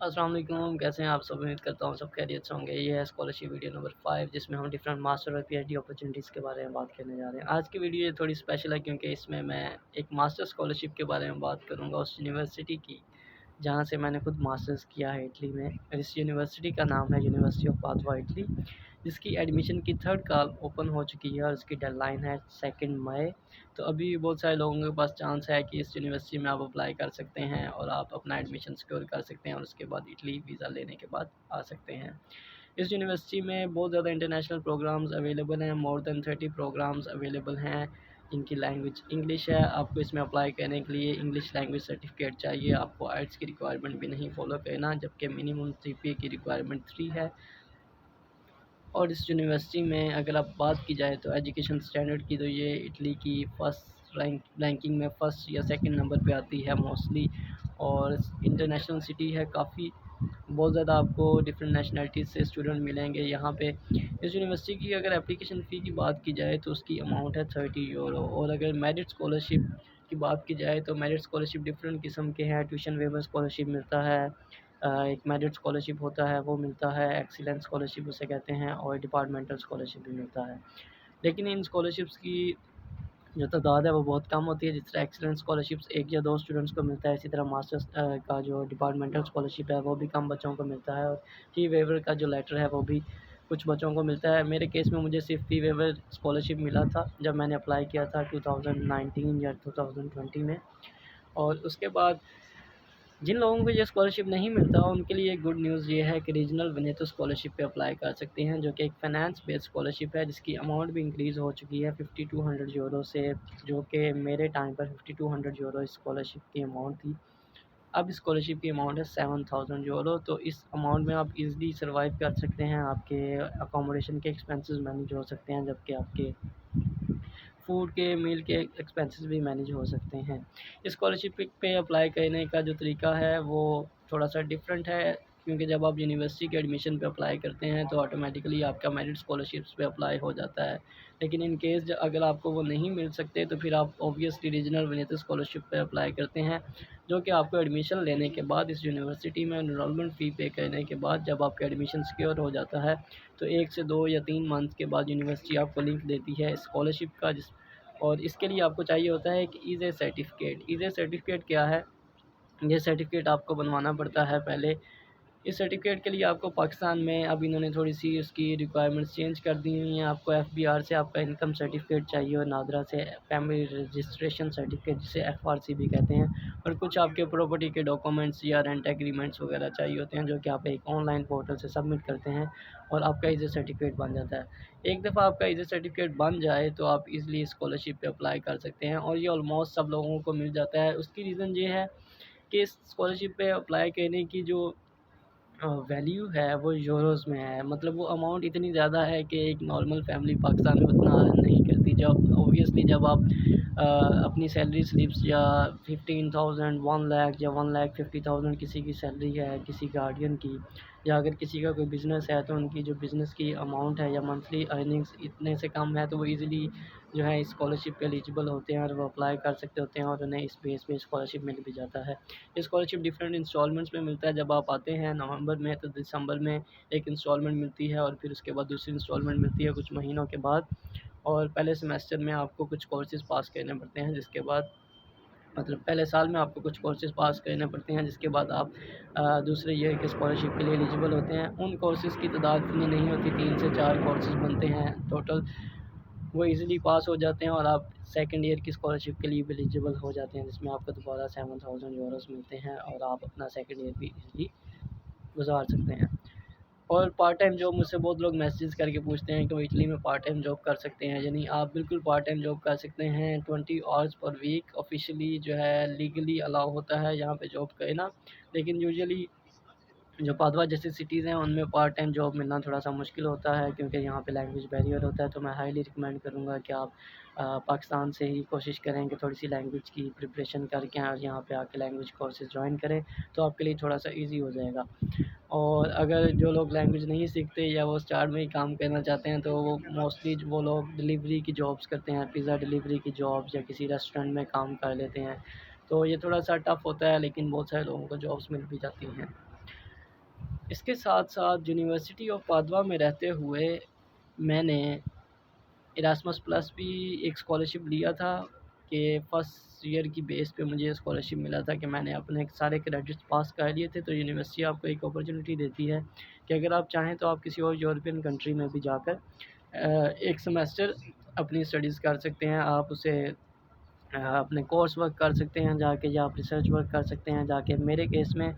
अस्सलाम वालेकुम, कैसे हैं आप सब? उम्मीद करता हूँ सब खैरियत से होंगे। ये है स्कॉलरशिप वीडियो नंबर 5 जिसमें हम डिफरेंट मास्टर और पीएचडी अपॉर्चुनिटीज़ के बारे में बात करने जा रहे हैं। आज की वीडियो ये थोड़ी स्पेशल है क्योंकि इसमें मैं एक मास्टर स्कॉलरशिप के बारे में बात करूँगा उस यूनिवर्सिटी की, जहाँ से मैंने खुद मास्टर्स किया है इटली में। इस यूनिवर्सिटी का नाम है यूनिवर्सिटी ऑफ पादुआ इटली, जिसकी एडमिशन की थर्ड कॉल ओपन हो चुकी है और उसकी डेडलाइन है 2 मई। तो अभी भी बहुत सारे लोगों के पास चांस है कि इस यूनिवर्सिटी में आप अप्लाई कर सकते हैं और आप अपना एडमिशन सिक्योर कर सकते हैं और उसके बाद इटली वीज़ा लेने के बाद आ सकते हैं। इस यूनिवर्सिटी में बहुत ज़्यादा इंटरनेशनल प्रोग्राम्स अवेलेबल हैं, मोर देन 30 प्रोग्राम्स अवेलेबल हैं। इनकी लैंग्वेज इंग्लिश है। आपको इसमें अप्लाई करने के लिए इंग्लिश लैंग्वेज सर्टिफिकेट चाहिए। आपको आइट्स की रिक्वायरमेंट भी नहीं फॉलो करना, जबकि मिनिमम सीपीए की रिक्वायरमेंट 3 है। और इस यूनिवर्सिटी में अगर आप बात की जाए तो एजुकेशन स्टैंडर्ड की, तो ये इटली की फर्स्ट रैंकिंग में फर्स्ट या सेकंड नंबर पे आती है मोस्टली। और इंटरनेशनल सिटी है काफ़ी, बहुत ज़्यादा आपको डिफरेंट नेशनलिटीज़ से स्टूडेंट मिलेंगे यहाँ पे। इस यूनिवर्सिटी की अगर एप्लीकेशन फ़ी की बात की जाए तो उसकी अमाउंट है 30 यूरो। और अगर मेरिट स्कॉलरशिप की बात की जाए तो मेरिट स्कॉलरशिप डिफरेंट किस्म के हैं। ट्यूशन वेवर स्कॉलरशिप मिलता है, एक मेरिट स्कॉलरशिप होता है वो मिलता है, एक्सीलेंस स्कॉलरशिप उसे कहते हैं, और डिपार्टमेंटल स्कॉलरशिप भी मिलता है। लेकिन इन स्कॉलरशिप्स की जो तादाद है वो बहुत कम होती है। जिस तरह एक्सीलेंस स्कॉलरशिप्स 1 या 2 स्टूडेंट्स को मिलता है, इसी तरह मास्टर्स का जो डिपार्टमेंटल स्कॉलरशिप है वो भी कम बच्चों को मिलता है। और फ़ी वेवर का जो लेटर है वो भी कुछ बच्चों को मिलता है। मेरे केस में मुझे सिर्फ़ फ़ी वेवर स्कॉलरशिप मिला था जब मैंने अप्लाई किया था 2019 या 2020 में। और उसके बाद जिन लोगों को ये स्कॉलरशिप नहीं मिलता उनके लिए गुड न्यूज़ ये है कि रीजनल बने तो स्कॉलरशिप पे अप्लाई कर सकते हैं, जो कि एक फ़ाइनेंस बेस्ड स्कॉलरशिप है जिसकी अमाउंट भी इंक्रीज़ हो चुकी है 5200 यूरो से, जो कि मेरे टाइम पर 5200 यूरो इस स्कॉलरशिप की अमाउंट थी। अब स्कॉलरशिप की अमाउंट है 7000 यूरो। तो इस अमाउंट में आप ईज़िली सर्वाइव कर सकते हैं, आपके अकोमोडेशन के एक्सपेंसेस मैनेज हो सकते हैं, जबकि आपके फूड के मील के एक्सपेंसेस भी मैनेज हो सकते हैं। स्कॉलरशिप पे अप्लाई करने का जो तरीका है वो थोड़ा-सा डिफरेंट है, क्योंकि जब आप यूनिवर्सिटी के एडमिशन पे अप्लाई करते हैं तो ऑटोमेटिकली आपका मेरिट स्कॉलरशिप्स पे अप्लाई हो जाता है। लेकिन इन केस अगर आपको वो नहीं मिल सकते तो फिर आप ऑब्वियसली रीजनल विनेटर स्कॉलरशिप पे अप्लाई करते हैं, जो कि आपको एडमिशन लेने के बाद इस यूनिवर्सिटी में एनरोलमेंट फ़ी पे करने के बाद जब आपका एडमिशन सिक्योर हो जाता है तो 1 से 2 या 3 मंथ के बाद यूनिवर्सिटी आपको लिंक देती है स्कॉलरशिप का, जिस और इसके लिए आपको चाहिए होता है एक ईज़े सर्टिफ़िकेट। ईज़े सर्टिफ़िकेट क्या है? ये सर्टिफ़िकेट आपको बनवाना पड़ता है पहले। इस सर्टिफ़िकेट के लिए आपको पाकिस्तान में अब इन्होंने थोड़ी-सी उसकी रिक्वायरमेंट्स चेंज कर दी हुई हैं। आपको एफबीआर से आपका इनकम सर्टिफ़िकेट चाहिए और नादरा से फैमिली रजिस्ट्रेशन सर्टिफ़िकेट, जिसे एफआरसी भी कहते हैं। और कुछ आपके प्रॉपर्टी के डॉक्यूमेंट्स या रेंट एग्रीमेंट्स वगैरह चाहिए होते हैं, जो कि आप एक ऑनलाइन पोर्टल से सबमिट करते हैं और आपका ईज़ी सर्टिफ़िकेट बन जाता है। एक दफ़ा आपका ईज़ी सर्टिफ़िकेट बन जाए तो आप ईज़िली स्कॉलरशिप पे अप्लाई कर सकते हैं और ये ऑलमोस्ट सब लोगों को मिल जाता है। उसकी रीज़न ये है कि इस स्कॉलरशिप पे अप्लाई करने की जो वैल्यू है वो यूरोज़ में है। मतलब वो अमाउंट इतनी ज़्यादा है कि एक नॉर्मल फैमिली पाकिस्तान में उतना अर्न नहीं करती। जब ऑब्वियसली जब आप अपनी सैलरी स्लिप्स या 15,000 1 लाख या 1,50,000 किसी की सैलरी है, किसी गार्डियन की, या अगर किसी का कोई बिज़नेस है तो उनकी जो बिज़नेस की अमाउंट है या मंथली अर्निंग्स इतने से कम है तो वो ईज़िली जो है स्कॉलरशिप पे एलिजिबल होते हैं और वो अप्लाई कर सकते होते हैं और उन्हें इस बेस पे स्कॉलरशिप मिल भी जाता है। ये स्कॉलरशिप डिफरेंट इंस्टॉलमेंट्स में मिलता है। जब आप आते हैं नवंबर में तो दिसंबर में एक इंस्टॉलमेंट मिलती है और फिर उसके बाद दूसरी इंस्टॉलमेंट मिलती है कुछ महीनों के बाद। और पहले सेमेस्टर में आपको कुछ कोर्सेज़ पास करने पड़ते हैं, जिसके बाद मतलब पहले साल में आपको कुछ कोर्सेज़ पास करने पड़ते हैं, जिसके बाद आप दूसरे ईयर के स्कॉलरशिप के लिए एलिजिबल होते हैं। उन कोर्सेज़ की तादाद इतनी नहीं होती, 3 से 4 कोर्सेज़ बनते हैं टोटल। वो ईज़िली पास हो जाते हैं और आप सेकंड ईयर की स्कॉलरशिप के लिए भी एलिजिबल हो जाते हैं, जिसमें आपको दोबारा 7000 यूरोज़ मिलते हैं और आप अपना सेकंड ईयर भी ईज़िली गुज़ार सकते हैं। और पार्ट टाइम जॉब मुझसे बहुत लोग मैसेज करके पूछते हैं कि वो इटली में पार्ट टाइम जॉब कर सकते हैं या नहीं। आप बिल्कुल पार्ट टाइम जॉब कर सकते हैं। 20 आवर्स पर वीक ऑफ़िशियली जो है लीगली अलाउ होता है यहाँ पे जॉब करना। लेकिन यूजुअली जो पादवा जैसी सिटीज़ हैं उनमें पार्ट टाइम जॉब मिलना थोड़ा-सा मुश्किल होता है, क्योंकि यहाँ पे लैंग्वेज बैरियर होता है। तो मैं हाईली रिकमेंड करूँगा कि आप पाकिस्तान से ही कोशिश करें कि थोड़ी-सी लैंग्वेज की प्रिपरेशन करके और यहाँ पे आके लैंग्वेज कोर्सेज़ जॉइन करें, तो आपके लिए थोड़ा-सा ईज़ी हो जाएगा। और अगर जो लोग लैंग्वेज नहीं सीखते या वो स्टार्ट में ही काम करना चाहते हैं तो वो मोस्टली वो लोग डिलीवरी की जॉब्स करते हैं, पिज़्ज़ा डिलीवरी की जॉब्स या किसी रेस्टोरेंट में काम कर लेते हैं। तो ये थोड़ा-सा टफ़ होता है, लेकिन बहुत सारे लोगों को जॉब्स मिल भी जाती हैं। इसके साथ-साथ यूनिवर्सिटी ऑफ पादवा में रहते हुए मैंने इरास्मस प्लस भी एक स्कॉलरशिप लिया था कि फर्स्ट ईयर की बेस पे मुझे स्कॉलरशिप मिला था कि मैंने अपने सारे क्रेडिट्स पास कर लिए थे। तो यूनिवर्सिटी आपको एक अपॉर्चुनिटी देती है कि अगर आप चाहें तो आप किसी और यूरोपियन कंट्री में भी जाकर एक सेमेस्टर अपनी स्टडीज़ कर सकते हैं। आप उसे अपने कोर्स वर्क कर सकते हैं जाके, या आप रिसर्च वर्क कर सकते हैं जाके। मेरे केस में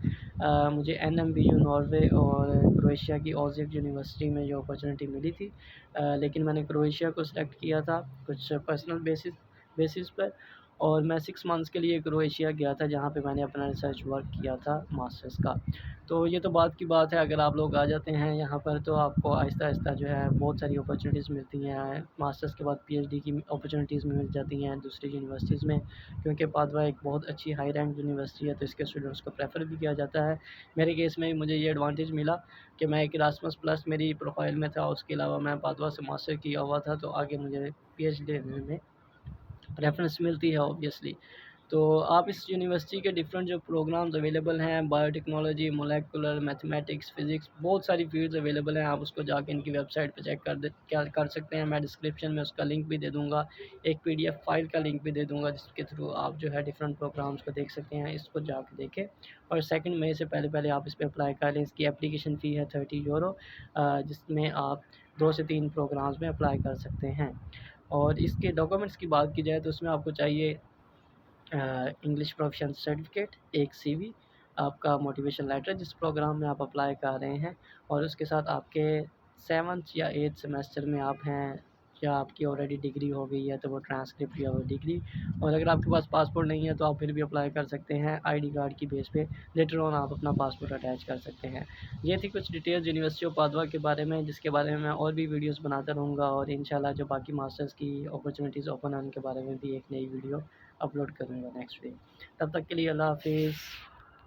मुझे एनएमबीयू नॉर्वे और क्रोएशिया की ऑज़िग यूनिवर्सिटी में ये अपॉर्चुनिटी मिली थी। लेकिन मैंने क्रोएशिया को सिलेक्ट किया था कुछ पर्सनल बेसिस पर, और मैं 6 मंथ्स के लिए क्रोएशिया गया था जहाँ पे मैंने अपना रिसर्च वर्क किया था मास्टर्स का। तो ये तो बात की बात है, अगर आप लोग आ जाते हैं यहाँ पर तो आपको आहिस्ता-आहिस्ता जो है बहुत सारी अपॉर्चुनिटीज़ मिलती हैं। मास्टर्स के बाद पीएचडी की अपॉर्चुनिटीज़ मिल जाती हैं दूसरी यूनिवर्सिटीज़ में, क्योंकि पादवा एक बहुत अच्छी हाई रैंक यूनिवर्सिटी है तो इसके स्टूडेंट्स को प्रेफ़र भी किया जाता है। मेरे केस में मुझे ये एडवांटेज मिला कि मैं एक इरास्मस प्लस मेरी प्रोफ़ाइल में था, उसके अलावा मैं पादवा से मास्टर किया हुआ था, तो आगे मुझे पीएचडी लेने में रेफ़रेंस मिलती है ऑब्वियसली। तो आप इस यूनिवर्सिटी के डिफरेंट जो प्रोग्राम्स अवेलेबल हैं, बायोटेक्नोलॉजी, मोलेकुलर, मैथमेटिक्स, फ़िज़िक्स, बहुत सारी फ़ील्ड्स अवेलेबल हैं। आप उसको जाके इनकी वेबसाइट पे चेक कर सकते हैं। मैं डिस्क्रिप्शन में उसका लिंक भी दे दूँगा, एक पीडीएफ फ़ाइल का लिंक भी दे दूँगा जिसके थ्रू आप जो है डिफरेंट प्रोग्राम्स को देख सकते हैं। इसको जाके देखें और 2 मई से पहले-पहले आप इस पे अप्लाई कर लें। इसकी एप्लीकेशन फ़ी है €30, जिसमें आप 2 से 3 प्रोग्राम्स में अप्लाई कर सकते हैं। और इसके डॉक्यूमेंट्स की बात की जाए तो उसमें आपको चाहिए इंग्लिश प्रोफिशिएंसी सर्टिफिकेट, एक सीवी, आपका मोटिवेशन लेटर जिस प्रोग्राम में आप अप्लाई कर रहे हैं, और उसके साथ आपके 7th या 8th सेमेस्टर में आप हैं, या आपकी ऑलरेडी डिग्री हो गई है तो वो ट्रांसक्रिप्ट या वो डिग्री। और अगर आपके पास पासपोर्ट नहीं है तो आप फिर भी अप्लाई कर सकते हैं आईडी कार्ड की बेस पे। लेटर ऑन आप अपना पासपोर्ट अटैच कर सकते हैं। ये थी कुछ डिटेल्स यूनिवर्सिटी ऑफ पादवा के बारे में, जिसके बारे में मैं और भी वीडियोस बनाता रहूँगा, और इंशाल्लाह जो बाकी मास्टर्स की अपॉर्चुनिटीज़ ओपन है उनके बारे में भी एक नई वीडियो अपलोड करूँगा नेक्स्ट वीक। तब तक के लिए अल्लाह हाफ़िज़।